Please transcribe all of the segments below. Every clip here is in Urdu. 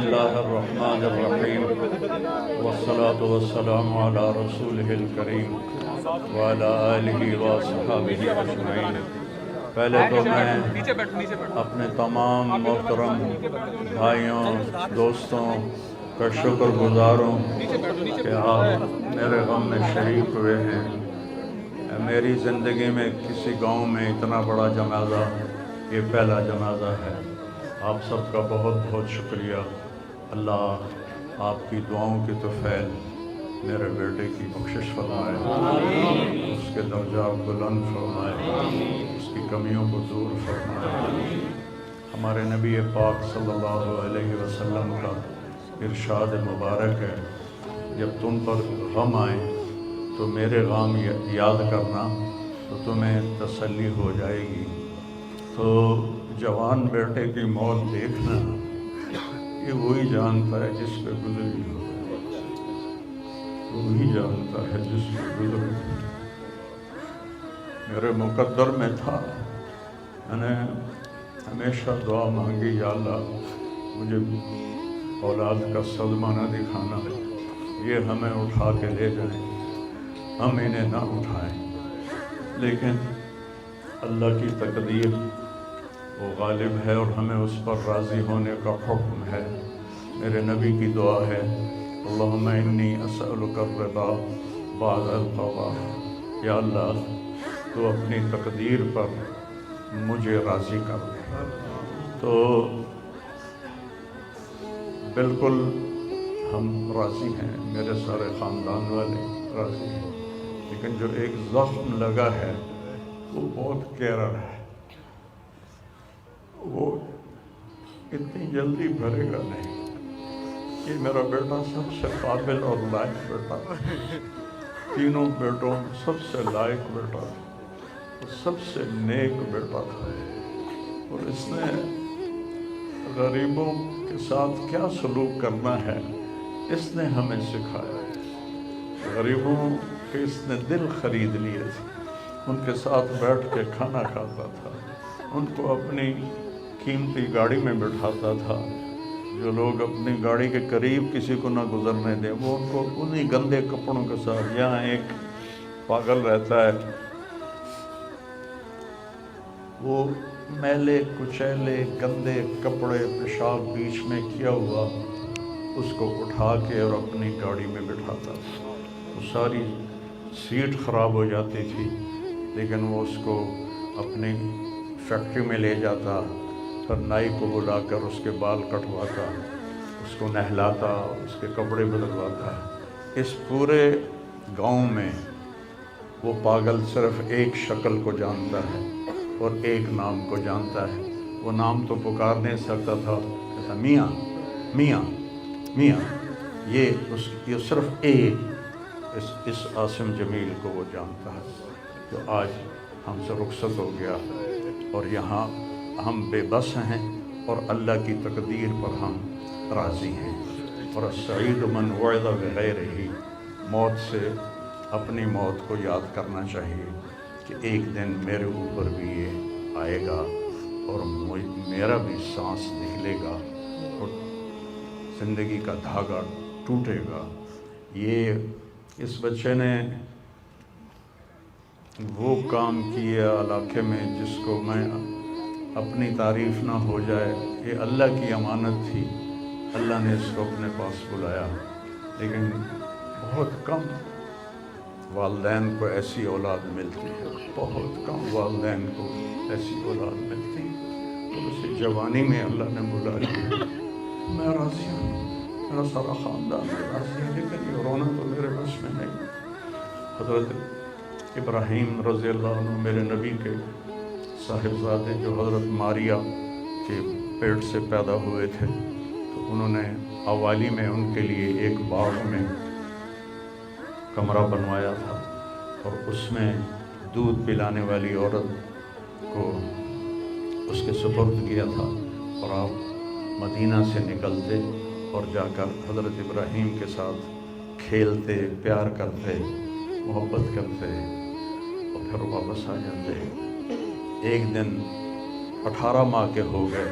اللہ الرحمن الرحیم والصلاة والسلام علی رسولہ الکریم وعلی آلہ وصحبہ اجمعین۔ پہلے تو میں اپنے تمام محترم بھائیوں دوستوں کا شکر گزار ہوں کہ آپ میرے غم میں شریک ہوئے ہیں۔ میری زندگی میں کسی گاؤں میں اتنا بڑا جنازہ یہ پہلا جنازہ ہے۔ آپ سب کا بہت بہت شکریہ۔ اللہ آپ کی دعاؤں کی طفیل میرے بیٹے کی بخشش فرمائے، اس کے درجات بلند فرمائے، اس کی کمیوں کو دور فرمائے۔ ہمارے نبی پاک صلی اللہ علیہ وسلم کا ارشاد مبارک ہے، جب تم پر غم آئے تو میرے غم یاد کرنا تو تمہیں تسلی ہو جائے گی۔ تو جوان بیٹے کی موت دیکھنا یہ وہی جانتا ہے جس پہ گزری ہو، وہی جانتا ہے جس پہ گزری ہو۔ میرے مقدر میں تھا، میں نے ہمیشہ دعا مانگی، یا اللہ مجھے اولاد کا صدمہ نہ دکھانا، یہ ہمیں اٹھا کے لے جائیں، ہم انہیں نہ اٹھائیں۔ لیکن اللہ کی تقدیر وہ غالب ہے اور ہمیں اس پر راضی ہونے کا حکم ہے۔ میرے نبی کی دعا ہے، اللہم انی اسألک الرضا بعد القضاء، یا اللہ تو اپنی تقدیر پر مجھے راضی کر دے۔ تو بالکل ہم راضی ہیں، میرے سارے خاندان والے راضی ہیں، لیکن جو ایک زخم لگا ہے وہ بہت گہرا ہے، وہ اتنی جلدی بھرے گا نہیں۔ یہ میرا بیٹا سب سے قابل اور لائق بیٹا ہے، تینوں بیٹوں میں سب سے لائق بیٹا ہے، سب سے نیک بیٹا تھا، اور اس نے غریبوں کے ساتھ کیا سلوک کرنا ہے اس نے ہمیں سکھایا ہے۔ غریبوں کے اس نے دل خرید لیے تھے، ان کے ساتھ بیٹھ کے کھانا کھاتا تھا، ان کو اپنی قیمتی گاڑی میں بٹھاتا تھا۔ جو لوگ اپنی گاڑی کے قریب کسی کو نہ گزرنے دیں، وہ ان کو انہی گندے کپڑوں کے ساتھ، یہاں ایک پاگل رہتا ہے، وہ میلے کچیلے گندے کپڑے پیشاب بیچ میں کیا ہوا اس کو اٹھا کے اور اپنی گاڑی میں بٹھاتا تھا۔ وہ ساری سیٹ خراب ہو جاتی تھی، لیکن وہ اس کو اپنی فیکٹری میں لے جاتا، پھر نائی کو بلا کر اس کے بال کٹواتا، اس کو نہلاتا، اس کے کپڑے بدلواتا۔ اس پورے گاؤں میں وہ پاگل صرف ایک شکل کو جانتا ہے اور ایک نام کو جانتا ہے۔ وہ نام تو پکار نہیں سکتا تھا، جیسا میاں میاں میاں، یہ صرف ایک اس عاصم جمیل کو وہ جانتا ہے، جو آج ہم سے رخصت ہو گیا، اور یہاں ہم بے بس ہیں اور اللہ کی تقدیر پر ہم راضی ہیں۔ اور السعید من وعظ بغیرہ، موت سے اپنی موت کو یاد کرنا چاہیے کہ ایک دن میرے اوپر بھی یہ آئے گا اور میرا بھی سانس نکلے گا اور زندگی کا دھاگا ٹوٹے گا۔ اس بچے نے وہ کام کیا علاقے میں جس کو میں اپنی تعریف نہ ہو جائے، یہ اللہ کی امانت تھی، اللہ نے اس کو اپنے پاس بلایا، لیکن بہت کم والدین کو ایسی اولاد ملتی ہے، بہت کم والدین کو ایسی اولاد ملتی ہے، تو اسے جوانی میں اللہ نے بلا لیا۔ میں راضی ہوں، میرا سارا خاندان راضی ہے، لیکن یہ رونا تو میرے بس میں نہیں۔ حضرت ابراہیم رضی اللہ عنہ میرے نبی کے صاحبزادے، جو حضرت ماریہ کے پیٹ سے پیدا ہوئے تھے، تو انہوں نے حوالی میں ان کے لیے ایک باغ میں کمرہ بنوایا تھا، اور اس میں دودھ پلانے والی عورت کو اس کے سپرد کیا تھا، اور آپ مدینہ سے نکلتے اور جا کر حضرت ابراہیم کے ساتھ کھیلتے، پیار کرتے، محبت کرتے، اور پھر واپس آ جاتے۔ ایک دن 18 ماہ کے ہو گئے،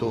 2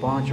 5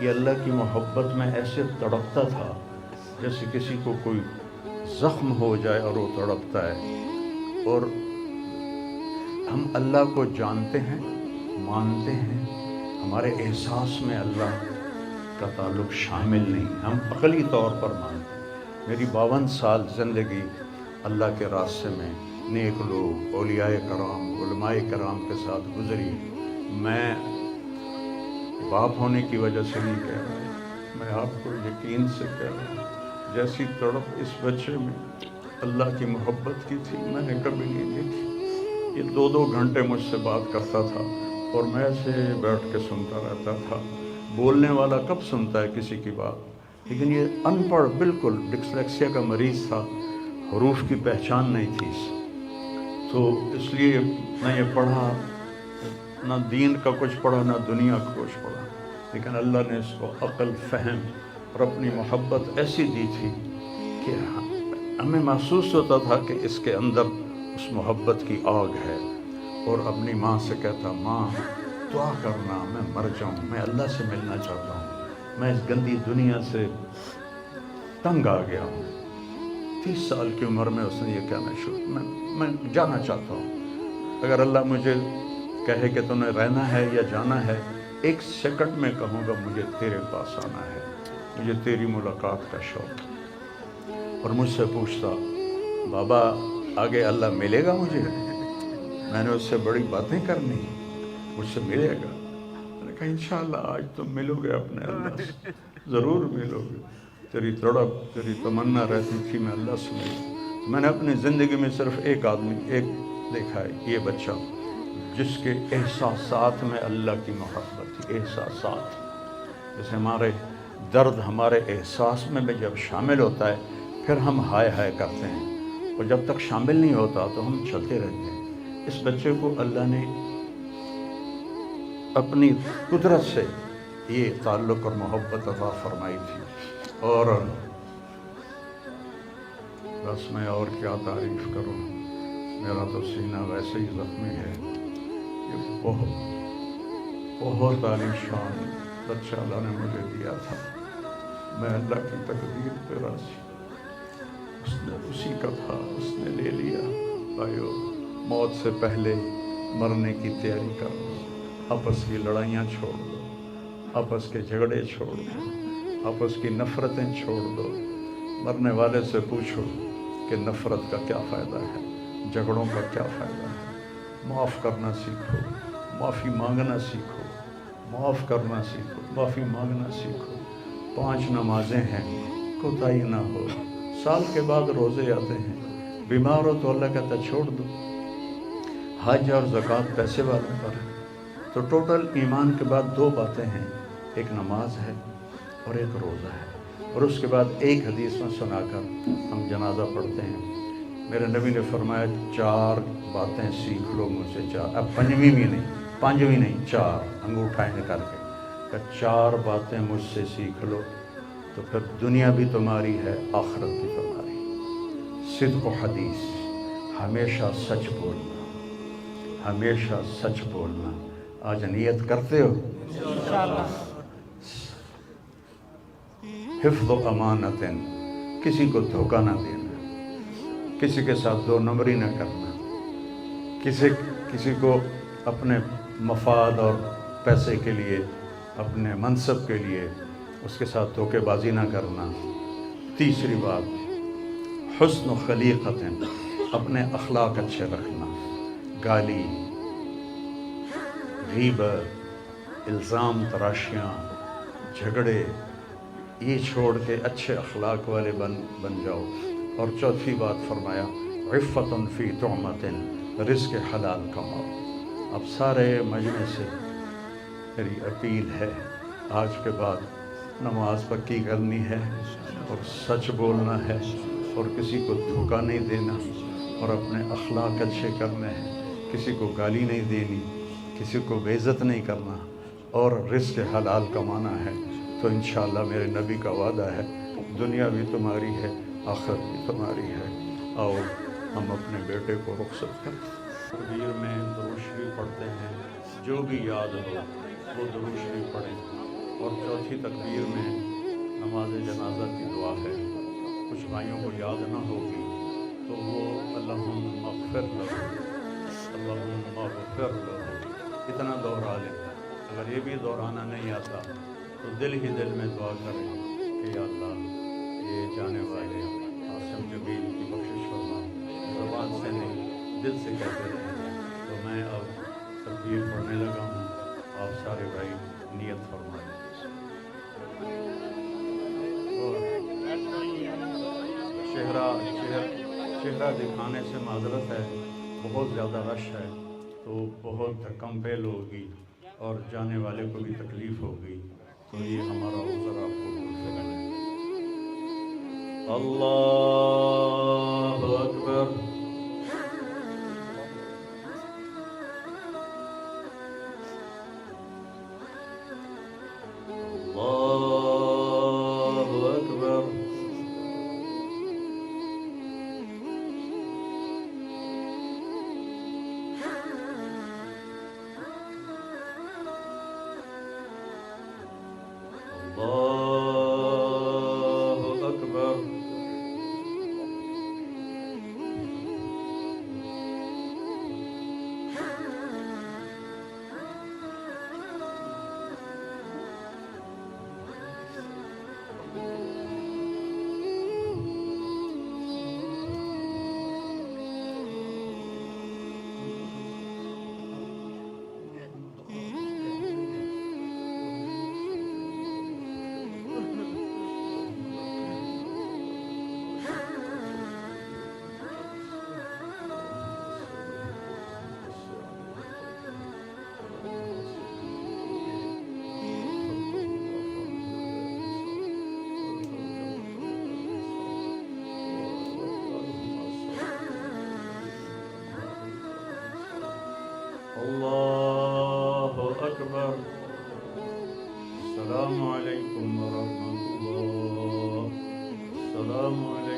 یہ اللہ کی محبت میں ایسے تڑپتا تھا جیسے کسی کو کوئی زخم ہو جائے اور وہ تڑپتا ہے. اور ہم اللہ کو جانتے ہیں، مانتے ہیں، ہمارے احساس میں اللہ کا تعلق شامل نہیں، ہم عقلی طور پر مانتے ہیں. میری 52 سال زندگی اللہ کے راستے میں نیک لوگ، اولیاء کرام، علماء کرام کے ساتھ گزری. میں باپ ہونے کی وجہ سے نہیں کہہ رہا، میں آپ کو یقین سے کہہ رہا ہوں، جیسی تڑپ اس بچے میں اللہ کی محبت کی تھی میں نے کبھی نہیں دیکھی. یہ 2 گھنٹے مجھ سے بات کرتا تھا اور میں ایسے بیٹھ کے سنتا رہتا تھا. بولنے والا کب سنتا ہے کسی کی بات؟ لیکن یہ ان پڑھ، بالکل ڈسلیکسیا کا مریض تھا، حروف کی پہچان نہیں تھی تو اس لیے نہ یہ پڑھا، نہ دین کا کچھ پڑھا، نہ دنیا کا کچھ پڑھا. لیکن اللہ نے اس کو عقل، فہم اور اپنی محبت ایسی دی تھی کہ ہمیں محسوس ہوتا تھا کہ اس کے اندر اس محبت کی آگ ہے. اور اپنی ماں سے کہتا، ماں دعا کرنا میں مر جاؤں، میں اللہ سے ملنا چاہتا ہوں، میں اس گندی دنیا سے تنگ آ گیا ہوں. 30 سال کی عمر میں اس نے یہ کہنا شروع، میں جانا چاہتا ہوں. اگر اللہ مجھے کہے کہ تمہیں رہنا ہے یا جانا ہے، 1 سیکنڈ میں کہوں گا مجھے تیرے پاس آنا ہے، مجھے تیری ملاقات کا شوق. اور مجھ سے پوچھتا، بابا آگے اللہ ملے گا مجھے؟ میں نے اس سے بڑی باتیں کرنی، مجھ سے ملے گا؟ میں نے کہا انشاءاللہ آج تم ملو گے اپنے اللہ سے، ضرور ملو گے. تیری تڑپ، تیری تمنا رہتی تھی میں اللہ سے ملوں. میں نے اپنی زندگی میں صرف ایک آدمی دیکھا ہے، یہ بچہ جس کے احساسات میں اللہ کی محبت تھی. احساسات جیسے ہمارے درد ہمارے احساس میں جب شامل ہوتا ہے پھر ہم ہائے ہائے کرتے ہیں، اور جب تک شامل نہیں ہوتا تو ہم چلتے رہتے ہیں. اس بچے کو اللہ نے اپنی قدرت سے یہ تعلق اور محبت عطا فرمائی تھی. اور بس میں اور کیا تعریف کروں، میرا تو سینہ ویسے ہی زخمی ہے. یہ بہت عالیشان بچہ اللہ نے مجھے دیا تھا. میں اللہ کی تقدیر پہ راضی، اس نے اسی کا تھا، اس نے لے لیا. بھائیو، موت سے پہلے مرنے کی تیاری کرو. آپس کی لڑائیاں چھوڑ دو، آپس کے جھگڑے چھوڑ دو، آپس کی نفرتیں چھوڑ دو. مرنے والے سے پوچھو کہ نفرت کا کیا فائدہ ہے، جھگڑوں کا کیا فائدہ ہے. معاف کرنا سیکھو، معافی مانگنا سیکھو، معاف کرنا سیکھو، معافی مانگنا سیکھو. 5 نمازیں ہیں، کوتاہی نہ ہو. سال کے بعد روزے آتے ہیں، بیمار ہو تو اللہ کہتا چھوڑ دو. حج اور زکوٰۃ پیسے والوں پر ہے. تو ٹوٹل ایمان کے بعد 2 باتیں ہیں، ایک نماز ہے اور ایک روزہ ہے. اور اس کے بعد ایک حدیث میں سنا کر ہم جنازہ پڑھتے ہیں. میرے نبی نے فرمایا 4 باتیں سیکھ لو مجھ سے. 4، اب 5ویں بھی نہیں، 5ویں نہیں، 4 انگوٹھا نکال کے کہ 4 باتیں مجھ سے سیکھ لو تو پھر دنیا بھی تمہاری ہے، آخرت بھی تمہاری. صدق و حدیث، ہمیشہ سچ بولنا، ہمیشہ سچ بولنا. آج نیت کرتے ہو؟ انشاءاللہ. حفظ و امانت، کسی کو دھوکہ نہ دینا، کسی کے ساتھ 2 نمبری نہ کرنا، کسی کو اپنے مفاد اور پیسے کے لیے، اپنے منصب کے لیے اس کے ساتھ دھوکے بازی نہ کرنا. تیسری بات، حسن و خلیقت، اپنے اخلاق اچھے رکھنا. گالی، غیبت، الزام تراشیاں، جھگڑے، یہ چھوڑ کے اچھے اخلاق والے بن جاؤ. اور چوتھی بات فرمایا عفت فی طعمت، رزق حلال کماؤ. اب سارے مجمع سے میری اپیل ہے، آج کے بعد نماز پکی کرنی ہے اور سچ بولنا ہے اور کسی کو دھوکہ نہیں دینا اور اپنے اخلاق اچھے کرنے ہیں. کسی کو گالی نہیں دینی، کسی کو بے عزت نہیں کرنا اور رزق حلال کمانا ہے. تو انشاءاللہ میرے نبی کا وعدہ ہے، دنیا بھی تمہاری ہے، آخرت بھی تمہاری ہے. آؤ ہم اپنے بیٹے کو رخصت کریں. تقبیر میں درود شریف پڑھتے ہیں، جو بھی یاد ہو وہ درود شریف پڑھیں. اور چوتھی تکبیر میں نماز جنازہ کی دعا ہے. کچھ بھائیوں کو یاد نہ ہوگی تو وہ اللہم اغفر لہ، اللہم اغفر لہ اتنا دوہرا لیں. اگر یہ بھی دہرانا نہیں آتا تو دل ہی دل میں دعا کریں کہ یا اللہ یہ جانے والے عاصم جمیل کی بخشش فرما. زبان سے نہیں دل سے کہتے رہیں. تو میں اب تکبیر پڑھنے لگا ہوں، آپ سارے بھائی نیت فرمائیں. چہرہ دکھانے سے معذرت ہے، بہت زیادہ رش ہے تو بہت کم پیل ہوگی اور جانے والے کو بھی تکلیف ہوگی، تو یہ ہمارا عذر آپ قبول فرمائیں. اللہ اکبر. اللہ اکبر. اللہ اکبر. اللہ اکبر. السلام علیکم ورحمۃ اللہ. السلام علیکم.